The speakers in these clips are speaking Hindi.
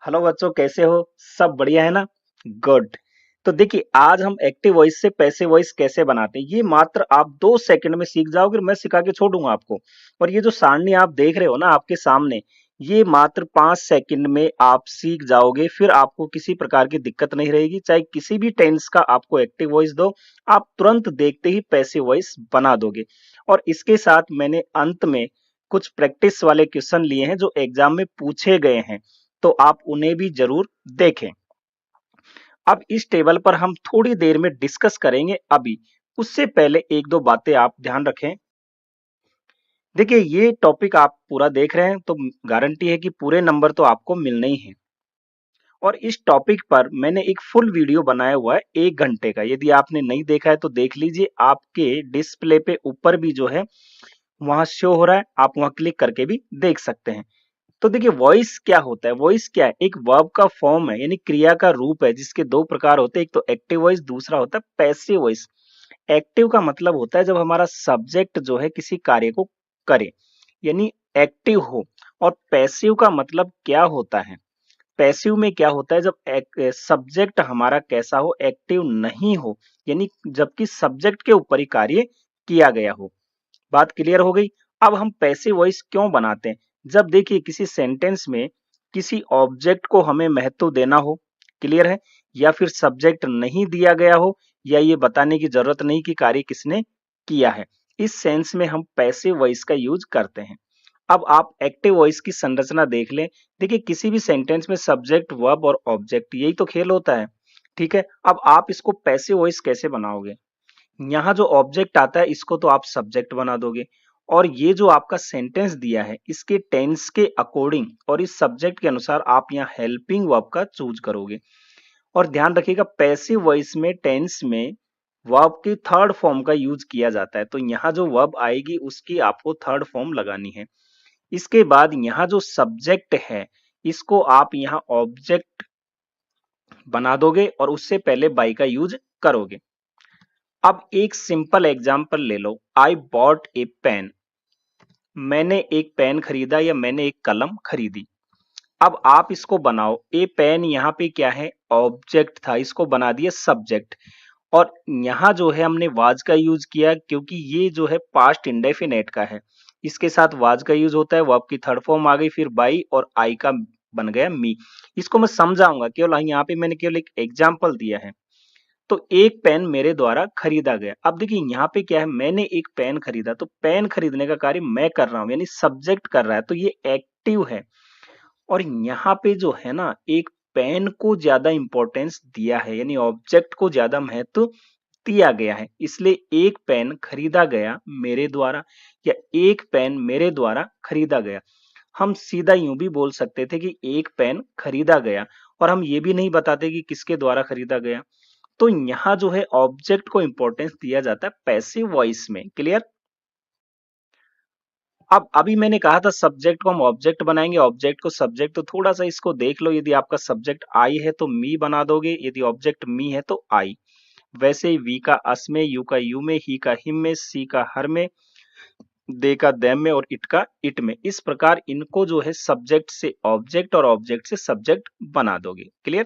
हेलो बच्चों, कैसे हो? सब बढ़िया है ना? गुड। तो देखिए, आज हम एक्टिव वॉइस से पैसिव वॉइस कैसे बनाते हैं ये मात्र आप 2 सेकंड में सीख जाओगे। मैं सिखा के छोड़ दूंगा आपको। और ये जो सारणी आप देख रहे हो ना आपके सामने, ये मात्र 5 सेकंड में आप सीख जाओगे। फिर आपको किसी प्रकार की दिक्कत नहीं रहेगी। चाहे किसी भी टेंस का आपको एक्टिव वॉइस दो, आप तुरंत देखते ही पैसिव वॉइस बना दोगे। और इसके साथ मैंने अंत में कुछ प्रैक्टिस वाले क्वेश्चन लिए हैं जो एग्जाम में पूछे गए हैं, तो आप उन्हें भी जरूर देखें। अब इस टेबल पर हम थोड़ी देर में डिस्कस करेंगे। अभी उससे पहले एक दो बातें आप ध्यान रखें। देखिए, ये टॉपिक आप पूरा देख रहे हैं तो गारंटी है कि पूरे नंबर तो आपको मिलने ही हैं। और इस टॉपिक पर मैंने एक फुल वीडियो बनाया हुआ है 1 घंटे का। यदि आपने नहीं देखा है तो देख लीजिए। आपके डिस्प्ले पे ऊपर भी जो है वहां शो हो रहा है, आप वहां क्लिक करके भी देख सकते हैं। तो देखिए, वॉइस क्या होता है? वॉइस क्या है? एक वर्ब का फॉर्म है, यानी क्रिया का रूप है, जिसके दो प्रकार होते हैं। एक तो एक्टिव वॉइस, दूसरा होता है पैसिव वॉइस। एक्टिव का मतलब होता है जब हमारा सब्जेक्ट जो है किसी कार्य को करे, यानी एक्टिव हो। और पैसिव का मतलब क्या होता है? पैसिव में क्या होता है? जब सब्जेक्ट हमारा कैसा हो, एक्टिव नहीं हो, यानी जबकि सब्जेक्ट के ऊपर ही कार्य किया गया हो। बात क्लियर हो गई? अब हम पैसिव वॉइस क्यों बनाते हैं? जब देखिए किसी सेंटेंस में किसी ऑब्जेक्ट को हमें महत्व देना हो, क्लियर है, या फिर सब्जेक्ट नहीं दिया गया हो, या ये बताने की जरूरत नहीं कि कार्य किसने किया है, इस सेंस में हम पैसिव वॉइस का यूज करते हैं। अब आप एक्टिव वॉइस की संरचना देख लें। देखिए, किसी भी सेंटेंस में सब्जेक्ट, वर्ब और ऑब्जेक्ट, यही तो खेल होता है। ठीक है, अब आप इसको पैसिव वॉइस कैसे बनाओगे? यहाँ जो ऑब्जेक्ट आता है इसको तो आप सब्जेक्ट बना दोगे, और ये जो आपका सेंटेंस दिया है इसके टेंस के अकॉर्डिंग और इस सब्जेक्ट के अनुसार आप यहाँ हेल्पिंग वर्ब का चूज करोगे। और ध्यान रखिएगा, पैसिव वॉइस में टेंस में वर्ब की थर्ड फॉर्म का यूज किया जाता है। तो यहाँ जो वर्ब आएगी उसकी आपको थर्ड फॉर्म लगानी है। इसके बाद यहाँ जो सब्जेक्ट है इसको आप यहाँ ऑब्जेक्ट बना दोगे और उससे पहले बाई का यूज करोगे। अब एक सिंपल एग्जांपल ले लो। आई बॉट ए पेन। मैंने एक पेन खरीदा या मैंने एक कलम खरीदी। अब आप इसको बनाओ। ए पेन यहाँ पे क्या है? ऑब्जेक्ट था, इसको बना दिया सब्जेक्ट। और यहाँ जो है हमने वाज का यूज किया क्योंकि ये जो है पास्ट इंडेफिनेट का है। इसके साथ वाज का यूज होता है। वर्ब की थर्ड फॉर्म आ गई, फिर बाई और आई का बन गया मी। इसको मैं समझाऊंगा, केवल यहाँ पे मैंने केवल एक एग्जाम्पल दिया है। तो एक पेन मेरे द्वारा खरीदा गया। अब देखिए यहाँ पे क्या है, मैंने एक पेन खरीदा, तो पेन खरीदने का कार्य मैं कर रहा हूं, यानी सब्जेक्ट कर रहा है, तो ये एक्टिव है। और यहाँ पे जो है ना, एक पेन को ज्यादा इंपॉर्टेंस दिया है, यानी ऑब्जेक्ट को ज्यादा महत्व दिया गया है। इसलिए एक पेन खरीदा गया मेरे द्वारा, या एक पेन मेरे द्वारा खरीदा गया। हम सीधा यूं भी बोल सकते थे कि एक पेन खरीदा गया, और हम ये भी नहीं बताते कि किसके द्वारा खरीदा गया। तो यहाँ जो है ऑब्जेक्ट को इंपॉर्टेंस दिया जाता है पैसिव वॉइस में। क्लियर? अब अभी मैंने कहा था सब्जेक्ट को हम ऑब्जेक्ट बनाएंगे, ऑब्जेक्ट को सब्जेक्ट। तो थोड़ा सा इसको देख लो। यदि आपका सब्जेक्ट आई है तो मी बना दोगे, यदि ऑब्जेक्ट मी है तो आई। वैसे ही वी का अस में, यू का यू में, ही का हिम में, सी का हर में, दे का देम में, और इट का इट में। इस प्रकार इनको जो है सब्जेक्ट से ऑब्जेक्ट और ऑब्जेक्ट से सब्जेक्ट बना दोगे। क्लियर?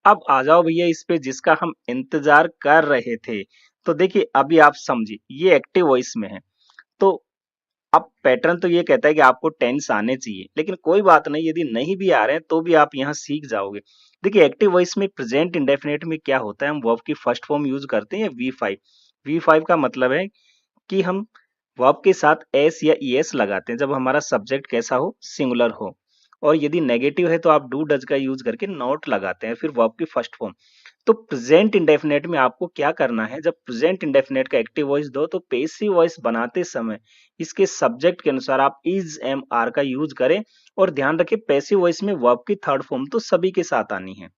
अब आ जाओ भैया इस पे जिसका हम इंतजार कर रहे थे। तो देखिए, अभी आप समझिए, ये एक्टिव वॉइस में है। तो अब पैटर्न तो ये कहता है कि आपको टेंस आने चाहिए, लेकिन कोई बात नहीं, यदि नहीं भी आ रहे हैं तो भी आप यहाँ सीख जाओगे। देखिए, एक्टिव वॉइस में प्रेजेंट इंडेफिनिट में क्या होता है, हम वर्ब की फर्स्ट फॉर्म यूज करते हैं V5। V5 का मतलब है कि हम वर्ब के साथ एस या ईएस लगाते हैं जब हमारा सब्जेक्ट कैसा हो, सिंगुलर हो। और यदि नेगेटिव है तो आप डू डज का यूज करके नॉट लगाते हैं, फिर वर्ब की फर्स्ट फॉर्म। तो प्रेजेंट इंडेफिनेट में आपको क्या करना है, जब प्रेजेंट इंडेफिनेट का एक्टिव वॉइस दो तो पेसिव वॉइस बनाते समय इसके सब्जेक्ट के अनुसार आप इज एम आर का यूज करें। और ध्यान रखें, पेसिव वॉइस में वर्ब की थर्ड फॉर्म तो सभी के साथ आनी है।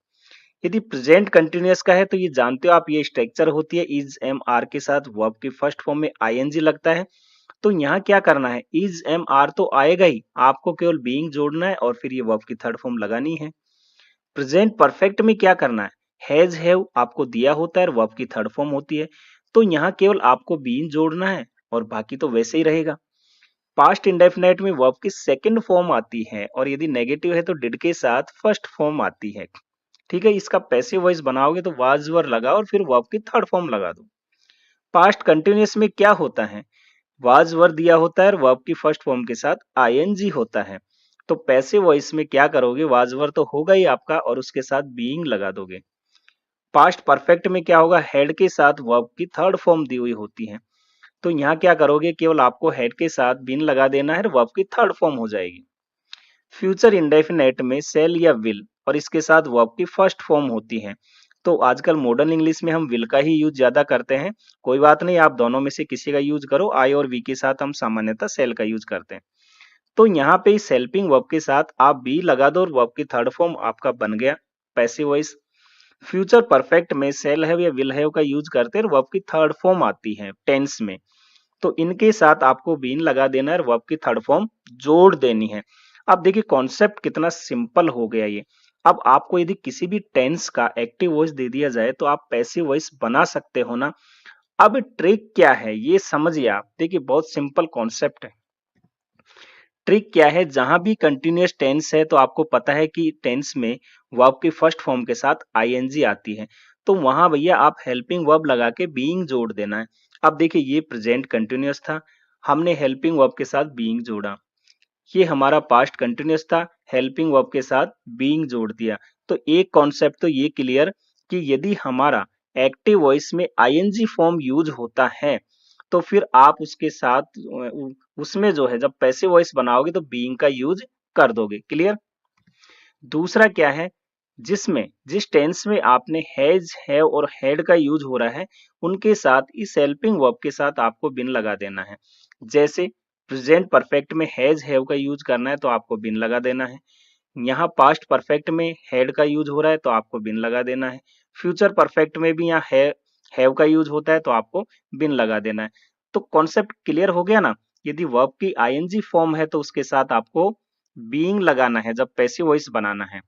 यदि प्रेजेंट कंटिन्यूअस का है तो ये जानते हो आप, ये स्ट्रक्चर होती है, इज एम आर के साथ वर्ब की फर्स्ट फॉर्म में आईएनजी लगता है। तो यहाँ क्या करना है, इज एम आर तो आएगा ही, आपको केवल बीइंग जोड़ना है और फिर ये वर्ब की थर्ड फॉर्म लगानी है। प्रेजेंट परफेक्ट में क्या करना है, हैज हैव आपको दिया होता है, वर्ब की थर्ड फॉर्म होती है। तो यहाँ केवल आपको बीइंग जोड़ना है और बाकी तो वैसे ही रहेगा। पास्ट इंडेफिनाइट में वर्ब की सेकंड फॉर्म आती है और यदि नेगेटिव है तो डिड के साथ फर्स्ट फॉर्म आती है। ठीक है, इसका पैसिव वॉइस बनाओगे तो वाज वर लगाओ और फिर वर्ब की थर्ड फॉर्म लगा दो। पास्ट कंटिन्यूअस में क्या होता है, वाज वर दिया होता है और वर्ब की फर्स्ट फॉर्म के साथ आईएनजी होता है। तो पैसिव वॉइस में क्या करोगे, वाज वर तो होगा ही आपका और उसके साथ बीइंग लगा दोगे। पास्ट परफेक्ट में क्या होगा, हेड के साथ वर्ब की थर्ड फॉर्म दी हुई होती है। तो यहाँ क्या करोगे, केवल आपको हेड के साथ बीन लगा देना है, वर्ब की थर्ड फॉर्म हो जाएगी। फ्यूचर इंडेफिनेट में सेल या विल और इसके साथ वर्ब की फर्स्ट फॉर्म होती है। तो आजकल मॉडर्न इंग्लिश में हम विल का ही यूज ज्यादा करते हैं। कोई बात नहीं, आप दोनों में से किसी का यूज करो। आई और वी के साथ हम सामान्यतः सेल का यूज करते हैं। तो यहाँ पे इस हेल्पिंग वर्ब के साथ आप बी लगा दो और वर्ब की थर्ड फॉर्म आपका बन गया पैसिव वॉइस। फ्यूचर परफेक्ट में सेल हैव या विल हैव का यूज करते हैं, वर्ब की थर्ड फॉर्म आती है टेंस में। तो इनके साथ आपको बीन लगा देना है, वर्ब की थर्ड फॉर्म जोड़ देनी है। अब देखिए कॉन्सेप्ट कितना सिंपल हो गया ये। अब आपको यदि किसी भी टेंस का एक्टिव वॉइस दे दिया जाए तो आप पैसिव वॉइस बना सकते हो ना। अब ट्रिक क्या है ये समझिए आप। देखिए बहुत सिंपल कॉन्सेप्ट है। ट्रिक क्या है, जहां भी कंटिन्यूअस टेंस है तो आपको पता है कि टेंस में वर्ब की फर्स्ट फॉर्म के साथ आईएनजी आती है। तो वहां भैया आप हेल्पिंग वर्ब लगा के बीइंग जोड़ देना है। अब देखिए ये प्रेजेंट कंटिन्यूअस था, हमने हेल्पिंग वर्ब के साथ बीइंग जोड़ा। ये हमारा पास्ट कंटिन्यूअस था, हेल्पिंग वर्ब के साथ बीइंग जोड़ दिया। तो एक कॉन्सेप्ट तो ये क्लियर कि यदि हमारा एक्टिव वॉइस में आईएनजी फॉर्म यूज होता है तो फिर आप उसके साथ उसमें जो है जब पैसिव वॉइस बनाओगे तो बीइंग का यूज कर दोगे। क्लियर। दूसरा क्या है, जिसमें जिस टेंस में आपने हैज हैव और हैड का यूज हो रहा है उनके साथ इस हेल्पिंग वर्ब के साथ आपको बिन लगा देना है। जैसे प्रेजेंट परफेक्ट में हैज हैव का यूज करना है तो आपको बिन लगा देना है। यहाँ पास्ट परफेक्ट में हैड का यूज हो रहा है तो आपको बिन लगा देना है। फ्यूचर परफेक्ट में भी यहाँ हैव का यूज होता है तो आपको बिन लगा देना है। तो कॉन्सेप्ट क्लियर हो गया ना। यदि वर्ब की आईएनजी फॉर्म है तो उसके साथ आपको बीइंग लगाना है जब पैसिव वॉइस बनाना है।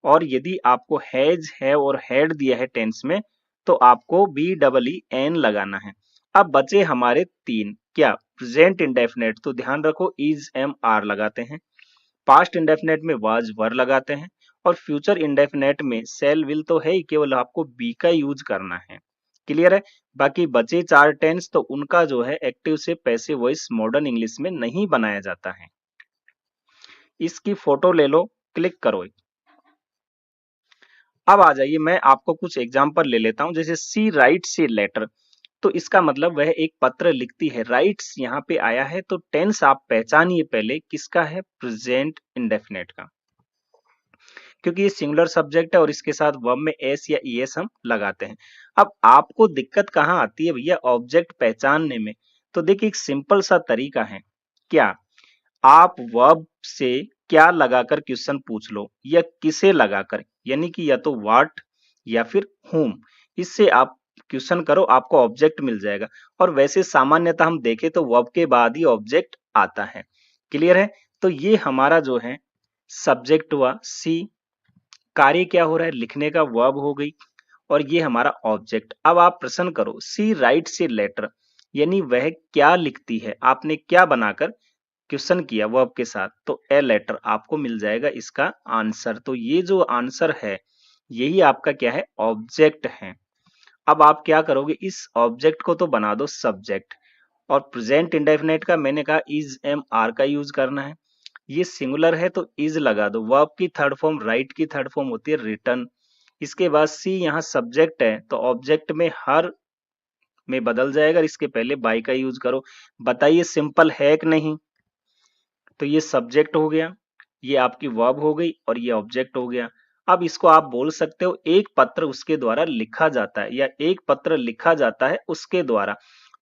और यदि आपको हैज हैव और हैड दिया है टेंस में तो आपको बी डबल ई एन लगाना है। अब बचे हमारे तीन, क्या प्रेजेंट इंडेफिनेट, तो ध्यान रखो इज एम आर लगाते हैं। पास्ट इंडेफिनेट में वाज वर लगाते हैं और फ्यूचर इंडेफिनेट में सेल विल तो है ही, केवल आपको बी का यूज करना है। क्लियर है। बाकी बचे चार टेंस तो उनका जो है एक्टिव से पैसिव वॉइस मॉडर्न इंग्लिश में नहीं बनाया जाता है। इसकी फोटो ले लो, क्लिक करो। अब आ जाइए मैं आपको कुछ एग्जांपल ले लेता हूं। जैसे सी राइट्स ए लेटर, तो इसका मतलब वह एक पत्र लिखती है। राइट्स यहाँ पे आया है तो टेंस आप पहचानिए पहले किसका है, प्रेजेंट इंडेफिनेट का, क्योंकि ये सिंगुलर सब्जेक्ट है और इसके साथ वर्ब में एस या ईएस हम लगाते हैं। अब आपको दिक्कत कहाँ आती है भैया, ऑब्जेक्ट पहचानने में। तो देखिए एक सिंपल सा तरीका है, क्या आप वर्ब से क्या लगाकर क्वेश्चन पूछ लो या किसे लगाकर, यानी कि या तो व्हाट या फिर whom, इससे आप क्वेश्चन करो आपको ऑब्जेक्ट मिल जाएगा। और वैसे सामान्यतः हम देखें तो वर्ब के बाद ही ऑब्जेक्ट आता है। क्लियर है। तो ये हमारा जो है सब्जेक्ट हुआ सी, कार्य क्या हो रहा है, लिखने का, वर्ब हो गई, और ये हमारा ऑब्जेक्ट। अब आप प्रश्न करो सी राइट्स ए लेटर, यानी वह क्या लिखती है, आपने क्या बनाकर क्वेश्चन किया वर्ब के साथ, तो ए लेटर आपको मिल जाएगा इसका आंसर। तो ये जो आंसर है यही आपका क्या है, ऑब्जेक्ट है। अब आप क्या करोगे, इस ऑब्जेक्ट को तो बना दो सब्जेक्ट, और प्रेजेंट इंडेफिनेट का मैंने कहा इज एम आर का यूज करना है। ये सिंगुलर है तो इज लगा दो। वर्ब की थर्ड फॉर्म राइट की थर्ड फॉर्म होती है रिटर्न। इसके बाद सी यहाँ सब्जेक्ट है तो ऑब्जेक्ट में हर में बदल जाएगा, इसके पहले बाई का यूज करो। बताइए सिंपल है कि नहीं। तो ये सब्जेक्ट हो गया, ये आपकी वर्ब हो गई और ये ऑब्जेक्ट हो गया। अब इसको आप बोल सकते हो एक पत्र उसके द्वारा लिखा जाता है या एक पत्र लिखा जाता है उसके द्वारा।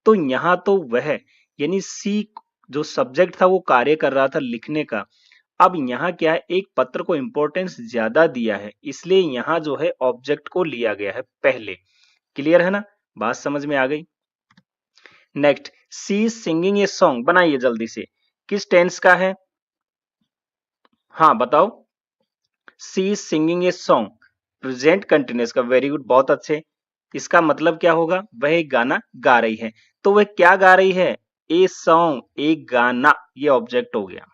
तो यहाँ तो वह यानी सी जो सब्जेक्ट था वो कार्य कर रहा था लिखने का। अब यहाँ क्या है, एक पत्र को इंपॉर्टेंस ज्यादा दिया है इसलिए यहाँ जो है ऑब्जेक्ट को लिया गया है पहले। क्लियर है ना, बात समझ में आ गई। Next, she singing a song, बनाइए जल्दी से, किस टेंस का है, हाँ बताओ। She singing a song, present continuous का, वेरी गुड, बहुत अच्छे। इसका मतलब क्या होगा, वह एक गाना गा रही है। तो वह क्या गा रही है, ए सॉन्ग एक गाना, ये ऑब्जेक्ट हो गया।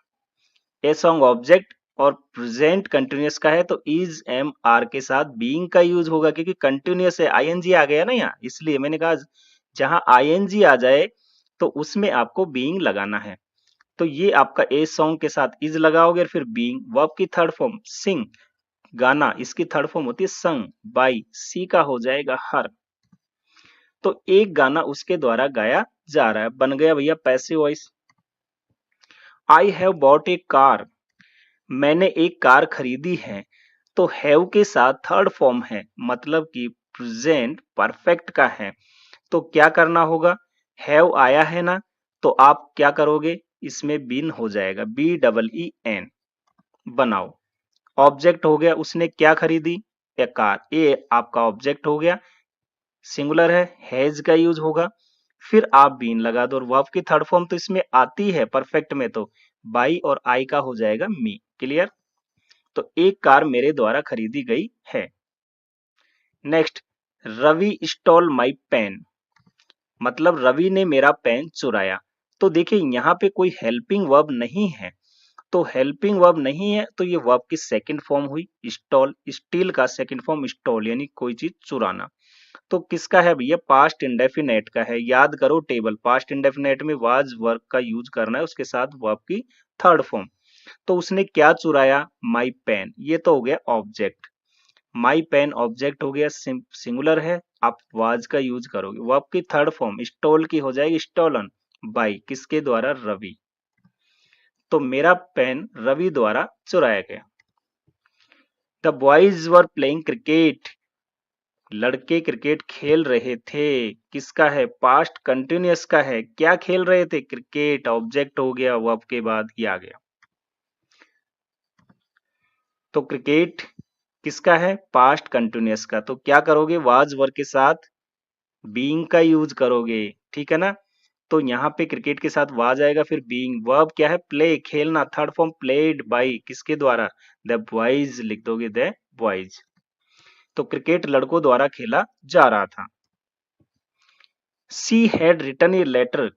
ए सॉन्ग ऑब्जेक्ट और प्रेजेंट कंटिन्यूअस का है तो इज एम आर के साथ बीइंग का यूज होगा, क्योंकि कंटिन्यूअस है, आईएनजी आ गया ना यहाँ, इसलिए मैंने कहा जहां आईएनजी आ जाए तो उसमें आपको बीइंग लगाना है। तो ये आपका ए सॉन्ग के साथ इज लगाओगे और फिर बीइंग। वर्ब की थर्ड फॉर्म सिंग गाना, इसकी थर्ड फॉर्म होती है संग बाई, सी का हो जाएगा हर। तो एक गाना उसके द्वारा गाया जा रहा है, बन गया भैया passive voice. I have bought A car, मैंने एक कार खरीदी है। तो हैव के साथ थर्ड फॉर्म है, मतलब कि प्रेजेंट परफेक्ट का है। तो क्या करना होगा, हैव आया है ना, तो आप क्या करोगे, इसमें बीन हो जाएगा, बी डबल ई एन, बनाओ। ऑब्जेक्ट हो गया, उसने क्या खरीदी, ए कार, ए आपका ऑब्जेक्ट हो गया, सिंगुलर है, हैज का यूज होगा, फिर आप बीन लगा दो। और वर्ब की थर्ड फॉर्म तो इसमें आती है परफेक्ट में, तो बाई और आई का हो जाएगा मी। क्लियर। तो एक कार मेरे द्वारा खरीदी गई है। Next, Ravi stall my pen, मतलब रवि ने मेरा पेन चुराया। तो देखिए यहाँ पे कोई हेल्पिंग वर्ब नहीं है, तो हेल्पिंग वर्ब नहीं है तो ये वर्ब की सेकंड फॉर्म हुई स्टॉल, स्टील का सेकंड फॉर्म स्टॉल, यानी कोई चीज चुराना। तो किसका है भैया, पास्ट इंडेफिनेट का है। याद करो टेबल, पास्ट इंडेफिनेट में वाज वर्ब का यूज करना है, उसके साथ वर्ब की थर्ड फॉर्म। तो उसने क्या चुराया, माई पेन, ये तो हो गया ऑब्जेक्ट। माई पेन ऑब्जेक्ट हो गया, सिंगुलर है, आप वाज का यूज करोगे। वर्ब की थर्ड फॉर्म स्टोल की हो जाएगी स्टोलन बाई, किसके द्वारा, रवि। तो मेरा पेन रवि द्वारा चुराया गया। The boys were playing cricket, लड़के क्रिकेट खेल रहे थे, किसका है, पास्ट कंटिन्यूअस का है। क्या खेल रहे थे, क्रिकेट, ऑब्जेक्ट हो गया, वर्ब के बाद ही आ गया। तो क्रिकेट किसका है, पास्ट कंटिन्यूअस का। तो क्या करोगे, वाज वर्ब के साथ बीइंग का यूज करोगे, ठीक है ना। तो यहाँ पे क्रिकेट के साथ वाज आएगा, फिर बीइंग। वर्ब क्या है, प्ले खेलना, थर्ड फॉर्म प्लेड बाई, किसके द्वारा, द बॉयज लिख दोगे, द बॉयज। तो क्रिकेट लड़कों द्वारा खेला जा रहा था। She had written a letter,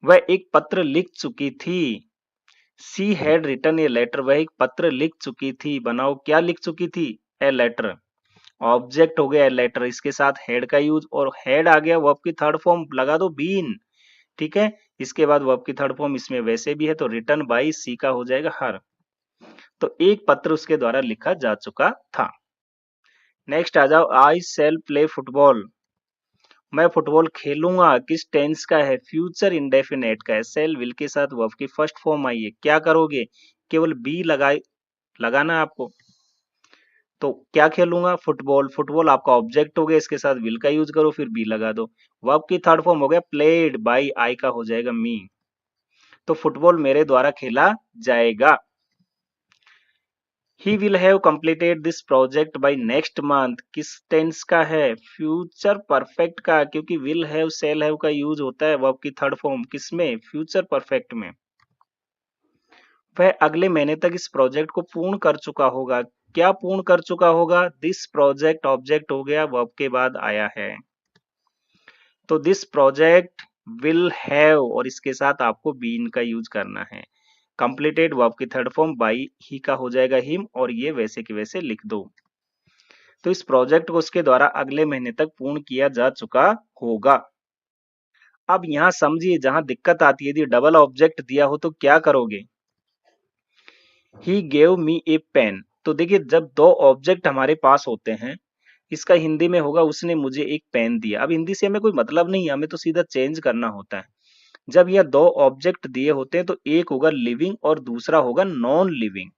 वह एक पत्र लिख चुकी थी। She had written a letter, वह एक पत्र लिख चुकी थी, बनाओ क्या लिख चुकी थी, ए लेटर। ऑब्जेक्ट हो गया लेटर, इसके साथ हेड का यूज, और हेड आ गया वर्ब की थर्ड फॉर्म, लगा दो बीन, ठीक है। इसके बाद वर्ब की थर्ड फॉर्म इसमें वैसे भी है, तो रिटन बाई, सी का हो जाएगा हर। तो एक पत्र उसके द्वारा लिखा जा चुका था। नेक्स्ट आ जाओ, आई शैल प्ले फुटबॉल, मैं फुटबॉल खेलूंगा, किस टेंस का है, फ्यूचर इंडेफिनेट का है। शैल विल के साथ वर्ब की फर्स्ट फॉर्म आई है, क्या करोगे, केवल बी लगाना है आपको। तो क्या खेलूंगा, फुटबॉल, फुटबॉल आपका ऑब्जेक्ट हो गया, इसके साथ विल का यूज करो, फिर बी लगा दो। वर्ब की थर्ड फॉर्म हो गया प्लेड बाई, आई का हो जाएगा मी। तो फुटबॉल मेरे द्वारा खेला जाएगा। He will have completed this project by next month, किस टेंस का है, फ्यूचर परफेक्ट का, क्योंकि विल हैव शैल हैव का यूज होता है वर्ब की थर्ड फॉर्म किसमें, फ्यूचर परफेक्ट में। वह अगले महीने तक इस प्रोजेक्ट को पूर्ण कर चुका होगा, क्या पूर्ण कर चुका होगा, दिस प्रोजेक्ट ऑब्जेक्ट हो गया, वर्ब के बाद आया है। तो दिस प्रोजेक्ट विल हैव, और इसके साथ आपको बीन का यूज करना है। कंप्लीटेड वर्ब की थर्ड फॉर्म बाई, ही का हो जाएगा हिम, और ये वैसे के वैसे लिख दो। तो इस प्रोजेक्ट को उसके द्वारा अगले महीने तक पूर्ण किया जा चुका होगा। अब यहाँ समझिए जहां दिक्कत आती है, यदि डबल ऑब्जेक्ट दिया हो तो क्या करोगे, he gave me A pen. तो देखिए जब दो ऑब्जेक्ट हमारे पास होते हैं, इसका हिंदी में होगा उसने मुझे एक पेन दिया। अब हिंदी से हमें कोई मतलब नहीं है, हमें तो सीधा चेंज करना होता है। जब यह दो ऑब्जेक्ट दिए होते हैं तो एक होगा लिविंग और दूसरा होगा नॉन लिविंग।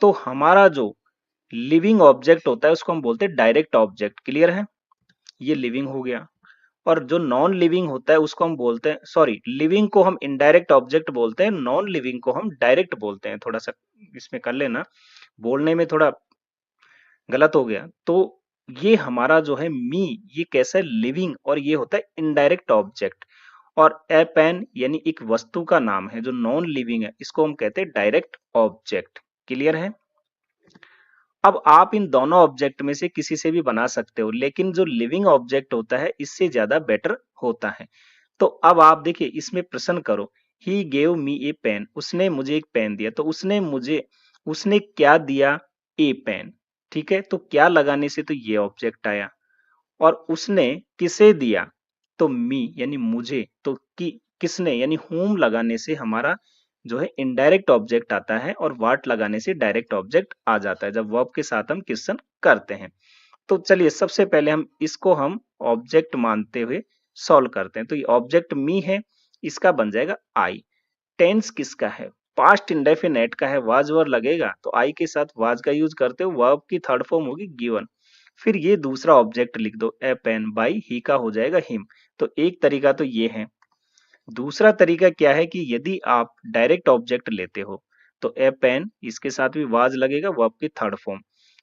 तो हमारा जो लिविंग ऑब्जेक्ट होता है उसको हम बोलते हैं डायरेक्ट ऑब्जेक्ट, क्लियर है, ये लिविंग हो गया। और जो नॉन लिविंग होता है उसको हम बोलते हैं, सॉरी, लिविंग को हम इनडायरेक्ट ऑब्जेक्ट बोलते हैं, नॉन लिविंग को हम डायरेक्ट बोलते हैं। थोड़ा सा इसमें कर लेना, बोलने में थोड़ा गलत हो गया। तो ये हमारा जो है मी, ये कैसा है, लिविंग, और ये होता है इनडायरेक्ट ऑब्जेक्ट। और ए पेन यानी एक वस्तु का नाम है जो नॉन लिविंग है, इसको हम कहते हैं डायरेक्ट ऑब्जेक्ट। क्लियर है। अब आप इन दोनों ऑब्जेक्ट में से किसी से भी बना सकते हो, लेकिन जो लिविंग ऑब्जेक्ट होता है इससे ज्यादा बेटर होता है। तो अब आप देखिए इसमें प्रश्न करो, he gave me A pen, उसने मुझे एक पेन दिया, तो उसने क्या दिया, ए पेन। ठीक है, तो क्या लगाने से तो ये ऑब्जेक्ट आया, और उसने किसे दिया, तो मी यानी मुझे, तो किसने यानी होम लगाने से हमारा जो है इनडायरेक्ट ऑब्जेक्ट आता है, और वाट लगाने से डायरेक्ट ऑब्जेक्ट आ जाता है जब वर्ब के साथ हम क्वेश्चन करते हैं। तो चलिए सबसे पहले हम ऑब्जेक्ट मानते हुए सॉल्व करते हैं। तो ये ऑब्जेक्ट मी है, इसका बन जाएगा आई। टेंस किसका है, पास्ट इंडेफिनेट का है, वाज वर लगेगा तो आई के साथ वाज का यूज करते हो, वर्ब की थर्ड फॉर्म होगी गिवन। फिर ये दूसरा ऑब्जेक्ट लिख दो, ए पेन, बाई ही का हो जाएगा हिम। तो एक तरीका तो ये है। दूसरा तरीका क्या है कि यदि आप डायरेक्ट ऑब्जेक्ट लेते हो तो ए पेन, इसके साथ भी वाज लगेगा, वर्ब की थर्ड फॉर्म।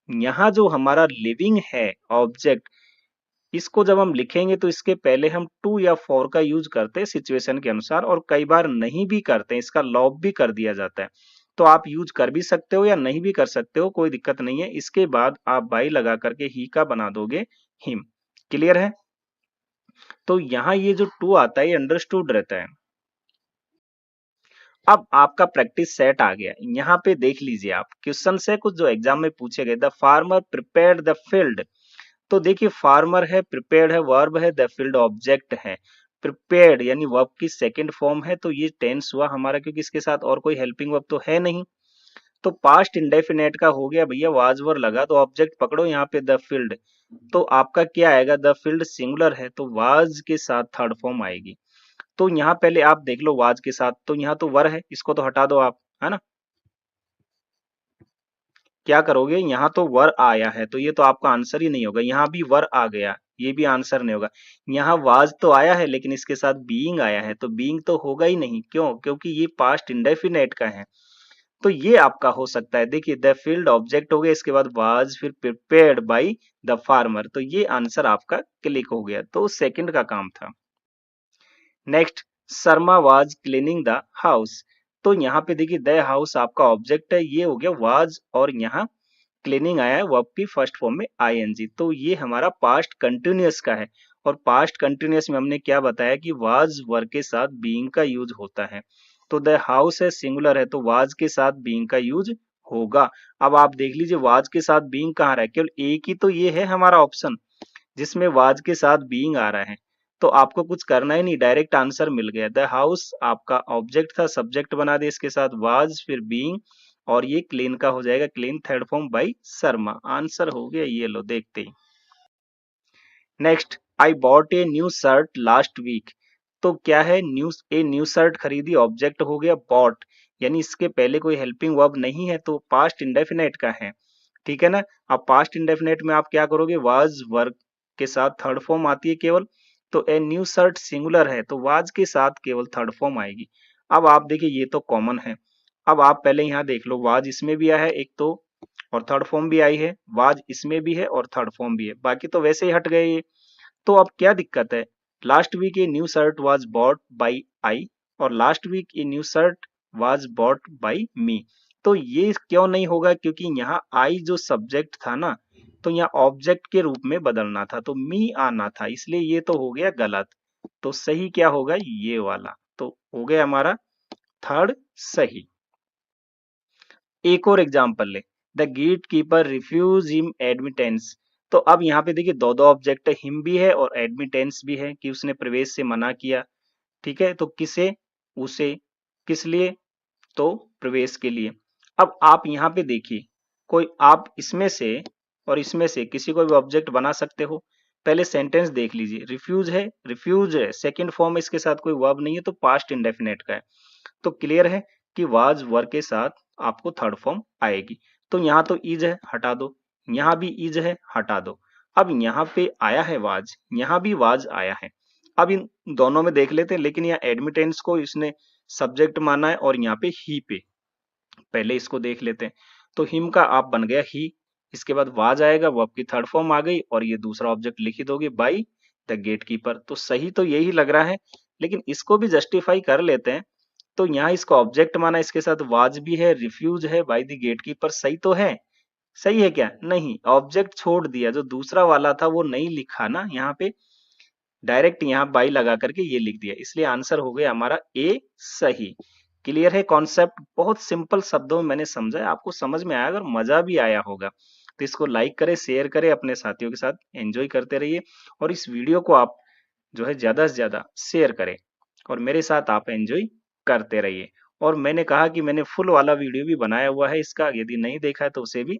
यहाँ जो हमारा लिविंग है ऑब्जेक्ट, इसको जब हम लिखेंगे तो इसके पहले हम टू या फॉर का यूज करते हैं सिचुएशन के अनुसार, और कई बार नहीं भी करते हैं, इसका लॉप भी कर दिया जाता है। तो आप यूज कर भी सकते हो या नहीं भी कर सकते हो, कोई दिक्कत नहीं है। इसके बाद आप बाई लगा करके ही का बना दोगे हिम। क्लियर है? तो यहाँ ये जो टू आता है ये अंडरस्टूड रहता है। अब आपका प्रैक्टिस सेट आ गया, यहाँ पे देख लीजिए आप क्वेश्चन से कुछ जो एग्जाम में पूछे गए, the farmer prepared the field. तो देखिए फार्मर है, प्रिपेयर्ड है, वर्ब है, द फील्ड ऑब्जेक्ट है। प्रिपेयर्ड यानी वर्ब की सेकंड फॉर्म है, तो ये टेंस हुआ हमारा, क्योंकि इसके साथ और कोई हेल्पिंग वर्ब तो है नहीं। तो पास्ट इंडेफिनेट का हो गया भैया, वाज वर लगा तो ऑब्जेक्ट पकड़ो यहाँ पे द फील्ड। तो आपका क्या आएगा, द फील्ड सिंगुलर है तो वाज के साथ थर्ड फॉर्म आएगी। तो यहाँ पहले आप देख लो वाज के साथ, तो यहाँ तो वर है, इसको तो हटा दो आप, है ना। क्या करोगे, यहाँ तो वर आया है तो ये तो आपका आंसर ही नहीं होगा, यहाँ भी वर आ गया, ये भी आंसर नहीं होगा। यहाँ वाज तो आया है लेकिन इसके साथ बीइंग आया है, तो बीइंग तो होगा ही नहीं, क्यों, क्योंकि ये पास्ट इंडेफिनेट का है। तो ये आपका हो सकता है, देखिए द फील्ड ऑब्जेक्ट हो गया, इसके बाद वाज, फिर प्रिपेयर्ड बाय द फार्मर, तो ये आंसर आपका क्लिक हो गया, तो सेकंड का काम था। Next, Sharma was cleaning the house. तो यहाँ पे देखिए द हाउस आपका ऑब्जेक्ट है, ये हो गया वाज, और यहाँ क्लीनिंग आया है वर्ब की फर्स्ट फॉर्म में आईएनजी, तो ये हमारा पास्ट कंटिन्यूअस का है। और पास्ट कंटिन्यूअस में हमने क्या बताया कि वाज वर्ब के साथ बीइंग का यूज होता है। तो द हाउस है, सिंगुलर है, तो वाज के साथ बीइंग का यूज होगा। अब आप देख लीजिए वाज के साथ बीइंग कहाँ रहा है, केवल एक ही तो ये है हमारा ऑप्शन जिसमें वाज के साथ बीइंग आ रहा है। तो आपको कुछ करना ही नहीं, डायरेक्ट आंसर मिल गया। द हाउस आपका ऑब्जेक्ट था, सब्जेक्ट बना दिया इसके साथ वाज, फिर बीइंग, और ये क्लीन का हो जाएगा clean, third form by Sharma. Answer हो गया, ये लो देखते ही। Next, I bought a new shirt last week. तो क्या है, न्यू शर्ट खरीदी, ऑब्जेक्ट हो गया बॉट, यानी इसके पहले कोई हेल्पिंग वर्ब नहीं है, तो पास्ट इंडेफिनेट का है। ठीक है ना। अब पास्ट इंडेफिनेट में आप क्या करोगे, वाज वर्ब के साथ थर्ड फॉर्म आती है केवल, तो ए न्यू शर्ट सिंगुलर है तो वाज के साथ केवल थर्ड फॉर्म आएगी। अब आप देखिए ये तो कॉमन है। अब आप पहले यहाँ देख लो, वाज इसमें भी आया है एक तो, और थर्ड फॉर्म भी आई है, वाज इसमें भी है और थर्ड फॉर्म भी है, बाकी तो वैसे ही हट गए ये। तो अब क्या दिक्कत है, last week a new shirt was bought by I, और last week a new shirt was bought by me. तो ये क्यों नहीं होगा, क्योंकि यहाँ आई जो सब्जेक्ट था ना, तो यहाँ ऑब्जेक्ट के रूप में बदलना था, तो मी आना था, इसलिए ये तो हो गया गलत। तो सही क्या होगा, ये वाला, तो हो गया हमारा थर्ड सही। एक और एग्जांपल ले, the gatekeeper refuse him admittance. तो अब यहाँ पे देखिए दो दो ऑब्जेक्ट है, हिम भी है और एडमिटेंस भी है, कि उसने प्रवेश से मना किया। ठीक है, तो किसे, उसे, किस लिए, तो प्रवेश के लिए। अब आप यहाँ पे देखिए, कोई आप इसमें से और इसमें से किसी को भी ऑब्जेक्ट बना सकते हो। पहले सेंटेंस देख लीजिए, रिफ्यूज है, सेकंड फॉर्म है, इसके साथ कोई वर्ब नहीं है, तो पास्ट इंडेफिनेट का है। तो क्लियर है कि वाज वर्ब के साथ आपको थर्ड फॉर्म आएगी। तो यहाँ तो इज है, हटा दो, यहाँ भी इज है, हटा दो। अब यहाँ पे आया है वाज, यहाँ भी वाज आया है। अब इन दोनों में देख लेते हैं, लेकिन यहाँ एडमिटेंस को इसने सब्जेक्ट माना है और यहाँ पे ही पे, पहले इसको देख लेते हैं। तो हिम का आप बन गया ही, इसके बाद वाज आएगा, वर्ब की थर्ड फॉर्म आ गई, और ये दूसरा ऑब्जेक्ट लिख ही दोगे बाई द गेट कीपर। तो सही तो यही लग रहा है, लेकिन इसको भी जस्टिफाई कर लेते हैं। तो यहाँ इसको ऑब्जेक्ट माना, इसके साथ वाज भी है, रिफ्यूज है बाय द गेट कीपर, सही तो है। सही है क्या, नहीं, ऑब्जेक्ट छोड़ दिया, जो दूसरा वाला था वो नहीं लिखा ना यहाँ पे, डायरेक्ट यहाँ बाई लगा करके ये लिख दिया, इसलिए आंसर हो गया हमारा ए सही। क्लियर है कॉन्सेप्ट? बहुत सिंपल शब्दों में मैंने समझा है, आपको समझ में आया अगर मजा भी आया होगा तो इसको लाइक करें, शेयर करें, अपने साथियों के साथ एंजॉय करते रहिए और इस वीडियो को आप जो है ज्यादा से ज्यादा शेयर करें और मेरे साथ आप एंजॉय करते रहिए। और मैंने कहा कि मैंने फुल वाला वीडियो भी बनाया हुआ है इसका, यदि नहीं देखा है तो उसे भी